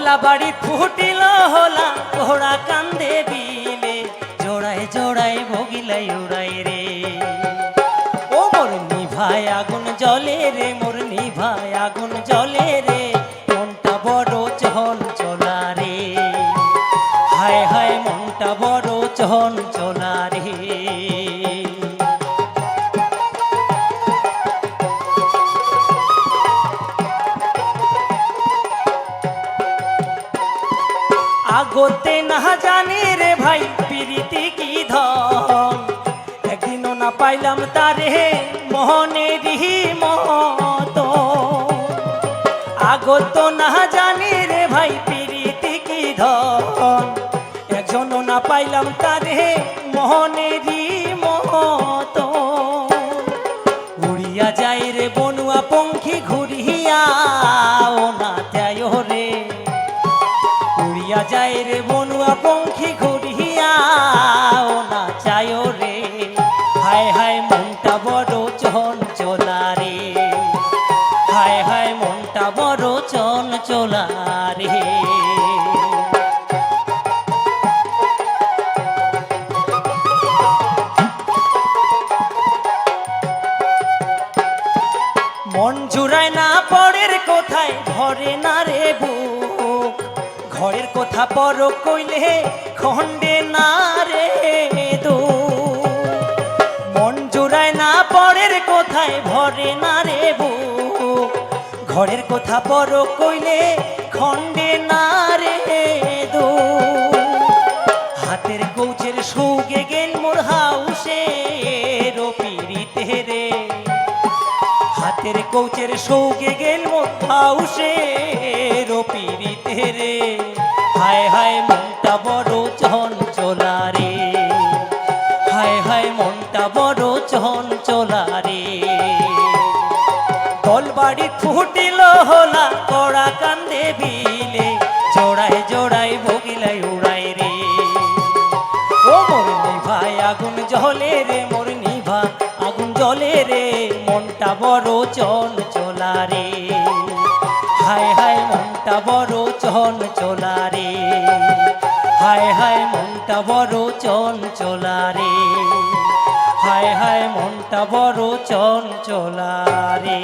হোলা বাড়ি ফুটিল হোলা ঘোড়া কান্দে বিলে জোড়ায় জোড়ায় ভোগিলাই উড়াই রে। ও মোর নিভায় আগুন জ্বলে রে, মোর নিভায় আগুন জ্বলে রে, মনটা বড় চঞ্চলা রে। হায় হায় মনটা বড় চঞ্চলা রে। আগতে না জানি রে ভাই প্রীতি কি ধন, একদিনও না পাইলাম তারে মোহনেরই মতো। আগত না জানি রে ভাই প্রীতি কি ধন, একজনও না পাইলাম তারে মোহনেরই মতো। উড়িয়া যায় রে বনুয়া পঙ্খী ঘুরিয়া ও না যায় রে, উড়িয়া যায় রে বনুয়া পঙ্খী ঘুরিয়া ও না যায় রে। হায় হায় মনটা বড় চঞ্চলা রে, হায় হায় মনটা বড় চঞ্চলা রে। মন জুড়ায় না পরের কোথায় ভরে না রে বুক, ঘরের কথা পর কইলে খণ্ডে না রে দো। মন জোড়ায় না পরের কোথায় ভরে না রে বুক, ঘরের কথা পর কইলে খণ্ডে না রে দো। হাতের কৌচের সৌগে গেল মোর হাউসে রপিরিতে রে, হাতের কৌচের সৌগে গেল মোর হাউসে রপিরিতে রে। হায় হায় মনটা বড় চঞ্চলা রে, হায় হায় মনটা বড় চঞ্চলা রে। দল বাড়ি ফুটিল হোলা কড়া কান্দে বিলে জোড়ায় জোড়ায় ভোগিলাই উড়াই রে। ও মোর নিভায় আগুন জ্বলে রে, মোর নিভা আগুন জ্বলে রে, মনটা বড় চঞ্চলা রে। হায় হায় মনটা বড় চঞ্চলা রে, হায় হায় মনটা বড় চঞ্চলা রে, হায় হায় মনটা বড় চঞ্চলা রে।